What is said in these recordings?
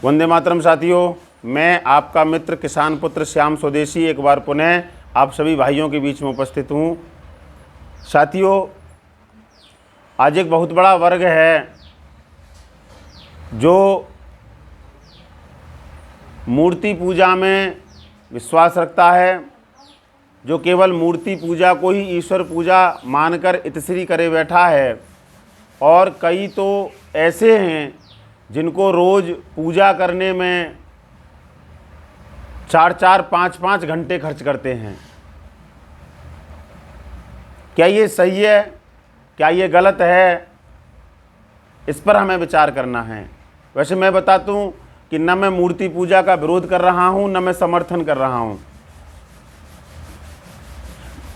वंदे मातरम साथियों, मैं आपका मित्र किसान पुत्र श्याम स्वदेशी एक बार पुनः आप सभी भाइयों के बीच में उपस्थित हूँ। साथियों, आज एक बहुत बड़ा वर्ग है जो मूर्ति पूजा में विश्वास रखता है, जो केवल मूर्ति पूजा को ही ईश्वर पूजा मानकर इतश्री करे बैठा है। और कई तो ऐसे हैं जिनको रोज़ पूजा करने में 4-4, 5-5 घंटे खर्च करते हैं। क्या ये सही है? क्या ये गलत है? इस पर हमें विचार करना है। वैसे मैं बता दूं कि न मैं मूर्ति पूजा का विरोध कर रहा हूं, न मैं समर्थन कर रहा हूं।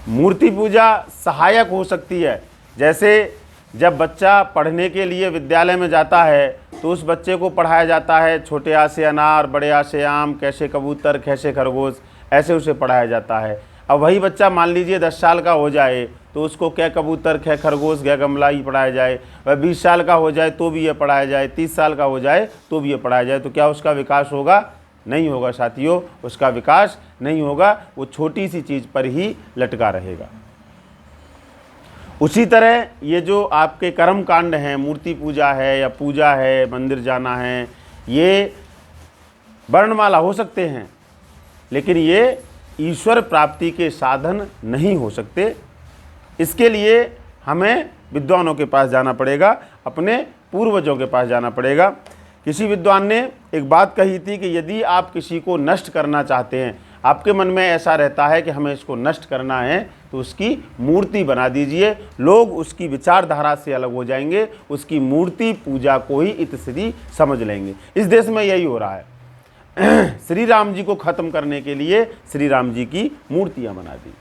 मूर्ति पूजा सहायक हो सकती है। जैसे जब बच्चा पढ़ने के लिए विद्यालय में जाता है तो उस बच्चे को पढ़ाया जाता है छोटे आ से अनार, बड़े आ से आम, कैसे कबूतर, कैसे खरगोश, ऐसे उसे पढ़ाया जाता है। अब वही बच्चा मान लीजिए 10 साल का हो जाए तो उसको क्या कबूतर, क्या खरगोश, क्या गमला ही पढ़ाया जाए। वह 20 साल का हो जाए तो भी ये पढ़ाया जाए, 30 साल का हो जाए तो भी ये पढ़ाया जाए, तो क्या उसका विकास होगा? नहीं होगा साथियों, उसका विकास नहीं होगा। वो छोटी सी चीज़ पर ही लटका रहेगा। उसी तरह ये जो आपके कर्म कांड हैं, मूर्ति पूजा है या पूजा है, मंदिर जाना है, ये वर्णमाला हो सकते हैं, लेकिन ये ईश्वर प्राप्ति के साधन नहीं हो सकते। इसके लिए हमें विद्वानों के पास जाना पड़ेगा, अपने पूर्वजों के पास जाना पड़ेगा। किसी विद्वान ने एक बात कही थी कि यदि आप किसी को नष्ट करना चाहते हैं, आपके मन में ऐसा रहता है कि हमें इसको नष्ट करना है, तो उसकी मूर्ति बना दीजिए। लोग उसकी विचारधारा से अलग हो जाएंगे, उसकी मूर्ति पूजा को ही इतश्री समझ लेंगे। इस देश में यही हो रहा है। श्री राम जी को ख़त्म करने के लिए श्री राम जी की मूर्तियाँ बना दी।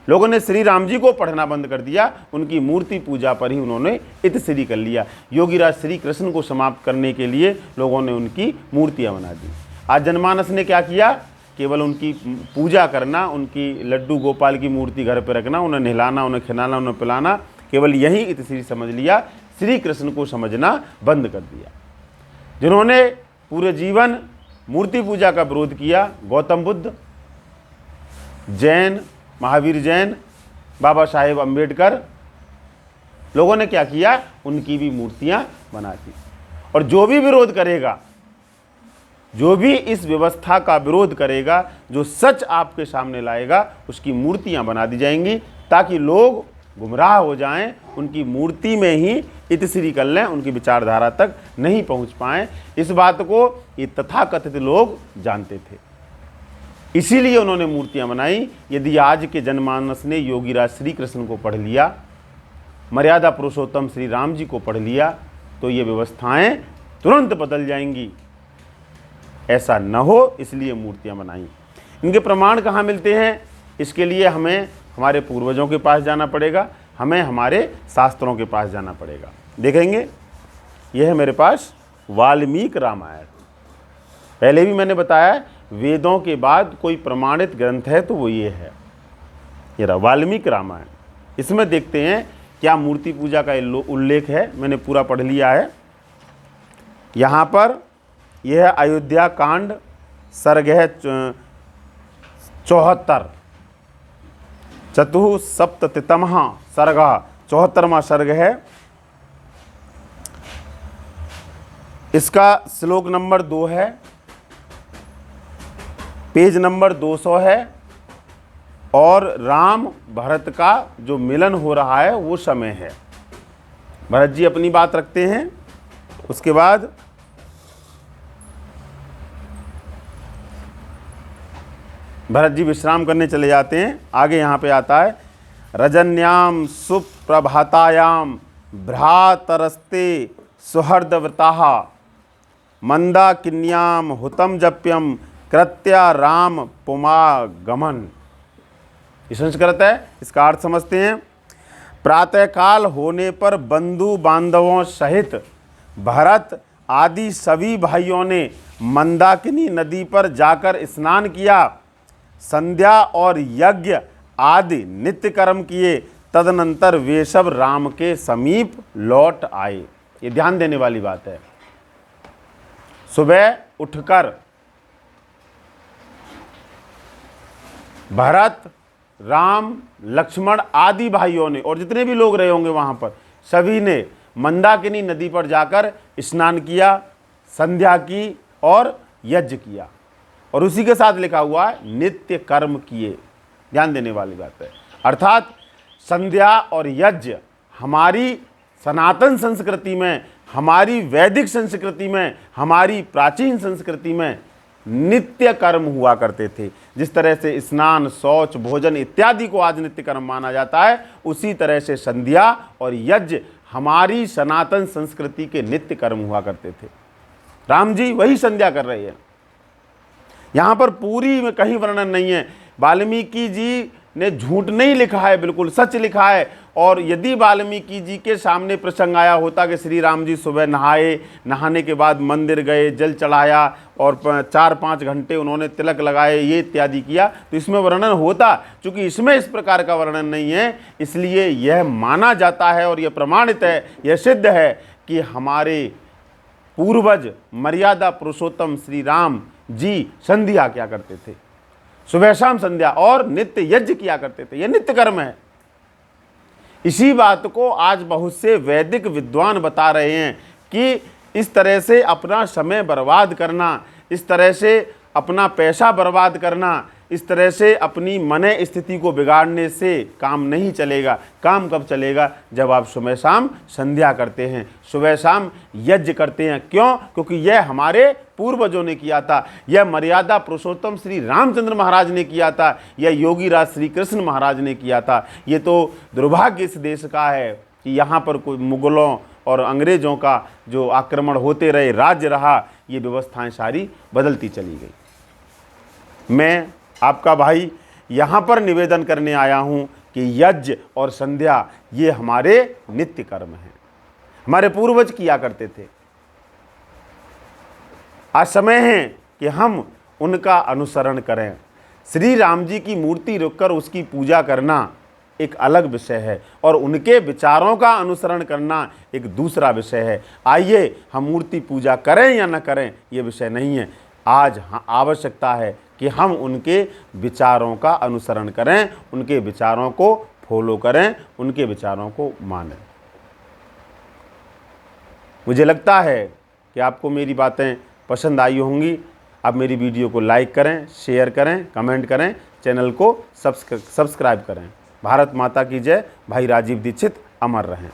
लोगों ने श्री राम जी को पढ़ना बंद कर दिया, उनकी मूर्ति पूजा पर ही उन्होंने इतश्री कर लिया। योगीराज श्री कृष्ण को समाप्त करने के लिए लोगों ने उनकी मूर्तियाँ बना दी। आज जनमानस ने क्या किया? केवल उनकी पूजा करना, उनकी लड्डू गोपाल की मूर्ति घर पर रखना, उन्हें नहलाना, उन्हें खिलाना, उन्हें पिलाना, केवल यही इतश्री समझ लिया। श्री कृष्ण को समझना बंद कर दिया। जिन्होंने पूरे जीवन मूर्ति पूजा का विरोध किया, गौतम बुद्ध, जैन, महावीर जैन, बाबा साहेब अम्बेडकर, लोगों ने क्या किया? उनकी भी मूर्तियां बना दी। और जो भी विरोध करेगा, जो भी इस व्यवस्था का विरोध करेगा, जो सच आपके सामने लाएगा, उसकी मूर्तियां बना दी जाएंगी, ताकि लोग गुमराह हो जाएं, उनकी मूर्ति में ही इतश्री कर लें, उनकी विचारधारा तक नहीं पहुंच पाएं। इस बात को ये तथाकथित लोग जानते थे, इसीलिए उन्होंने मूर्तियां बनाई। यदि आज के जनमानस ने योगीराज श्री कृष्ण को पढ़ लिया, मर्यादा पुरुषोत्तम श्री राम जी को पढ़ लिया, तो ये व्यवस्थाएं तुरंत बदल जाएंगी। ऐसा न हो, इसलिए मूर्तियां बनाई। इनके प्रमाण कहाँ मिलते हैं? इसके लिए हमें हमारे पूर्वजों के पास जाना पड़ेगा, हमें हमारे शास्त्रों के पास जाना पड़ेगा। देखेंगे, यह है मेरे पास वाल्मीकि रामायण। पहले भी मैंने बताया, वेदों के बाद कोई प्रमाणित ग्रंथ है तो वो ये है, ये रहा वाल्मीकि रामायण। इसमें देखते हैं क्या मूर्ति पूजा का उल्लेख है। मैंने पूरा पढ़ लिया है। यहाँ पर यह अयोध्या कांड, सर्ग है 74, चतुःसप्ततितमः सर्ग, 74वां सर्ग है। इसका श्लोक नंबर 2 है, पेज नंबर 200 है, और राम भरत का जो मिलन हो रहा है वो समय है। भरत जी अपनी बात रखते हैं, उसके बाद भरत जी विश्राम करने चले जाते हैं। आगे यहाँ पे आता है, रजन्याम सुप्रभातायाम भ्रातरस्ते सुहृदव्रताः मंदाकिन्याम हुतम जप्यम कृत्या राम पुमागमन। ये संस्कृत है, इसका अर्थ समझते हैं। प्रातःकाल होने पर बंधु बांधवों सहित भरत आदि सभी भाइयों ने मंदाकिनी नदी पर जाकर स्नान किया, संध्या और यज्ञ आदि नित्य कर्म किए। तदनंतर वे सब राम के समीप लौट आए। ये ध्यान देने वाली बात है। सुबह उठकर भरत, राम, लक्ष्मण आदि भाइयों ने और जितने भी लोग रहे होंगे वहां पर, सभी ने मंदाकिनी नदी पर जाकर स्नान किया, संध्या की और यज्ञ किया। और उसी के साथ लिखा हुआ है नित्य कर्म किए। ध्यान देने वाली बात है। अर्थात संध्या और यज्ञ हमारी सनातन संस्कृति में, हमारी वैदिक संस्कृति में, हमारी प्राचीन संस्कृति में नित्य कर्म हुआ करते थे। जिस तरह से स्नान, शौच, भोजन इत्यादि को आज नित्य कर्म माना जाता है, उसी तरह से संध्या और यज्ञ हमारी सनातन संस्कृति के नित्य कर्म हुआ करते थे। राम जी वही संध्या कर रहे हैं। यहाँ पर पूरी में कहीं वर्णन नहीं है। वाल्मीकि जी ने झूठ नहीं लिखा है, बिल्कुल सच लिखा है। और यदि वाल्मीकि जी के सामने प्रसंग आया होता कि श्री राम जी सुबह नहाए, नहाने के बाद मंदिर गए, जल चढ़ाया और 4-5 घंटे उन्होंने तिलक लगाए, ये इत्यादि किया, तो इसमें वर्णन होता। क्योंकि इसमें इस प्रकार का वर्णन नहीं है, इसलिए यह माना जाता है और यह प्रमाणित है, यह सिद्ध है कि हमारे पूर्वज मर्यादा पुरुषोत्तम श्री राम जी संध्या क्या करते थे, सुबह शाम संध्या, और नित्य यज्ञ किया करते थे। यह नित्य कर्म है। इसी बात को आज बहुत से वैदिक विद्वान बता रहे हैं कि इस तरह से अपना समय बर्बाद करना, इस तरह से अपना पैसा बर्बाद करना, इस तरह से अपनी मन स्थिति को बिगाड़ने से काम नहीं चलेगा। काम कब चलेगा? जब आप सुबह शाम संध्या करते हैं, सुबह शाम यज्ञ करते हैं। क्यों? क्योंकि यह हमारे पूर्वजों ने किया था, यह मर्यादा पुरुषोत्तम श्री रामचंद्र महाराज ने किया था, यह योगी राज श्री कृष्ण महाराज ने किया था। ये तो दुर्भाग्य इस देश का है कि यहाँ पर कोई मुगलों और अंग्रेज़ों का जो आक्रमण होते रहे, राज्य रहा, ये व्यवस्थाएं सारी बदलती चली गई। मैं आपका भाई यहाँ पर निवेदन करने आया हूँ कि यज्ञ और संध्या ये हमारे नित्य कर्म हैं, हमारे पूर्वज किया करते थे। आज समय है कि हम उनका अनुसरण करें। श्री राम जी की मूर्ति रखकर उसकी पूजा करना एक अलग विषय है और उनके विचारों का अनुसरण करना एक दूसरा विषय है। आइए हम मूर्ति पूजा करें या न करें, ये विषय नहीं है। आज आवश्यकता है कि हम उनके विचारों का अनुसरण करें, उनके विचारों को फॉलो करें, उनके विचारों को मानें। मुझे लगता है कि आपको मेरी बातें पसंद आई होंगी। आप मेरी वीडियो को लाइक करें, शेयर करें, कमेंट करें, चैनल को सब्सक्राइब करें। भारत माता की जय। भाई राजीव दीक्षित अमर रहें।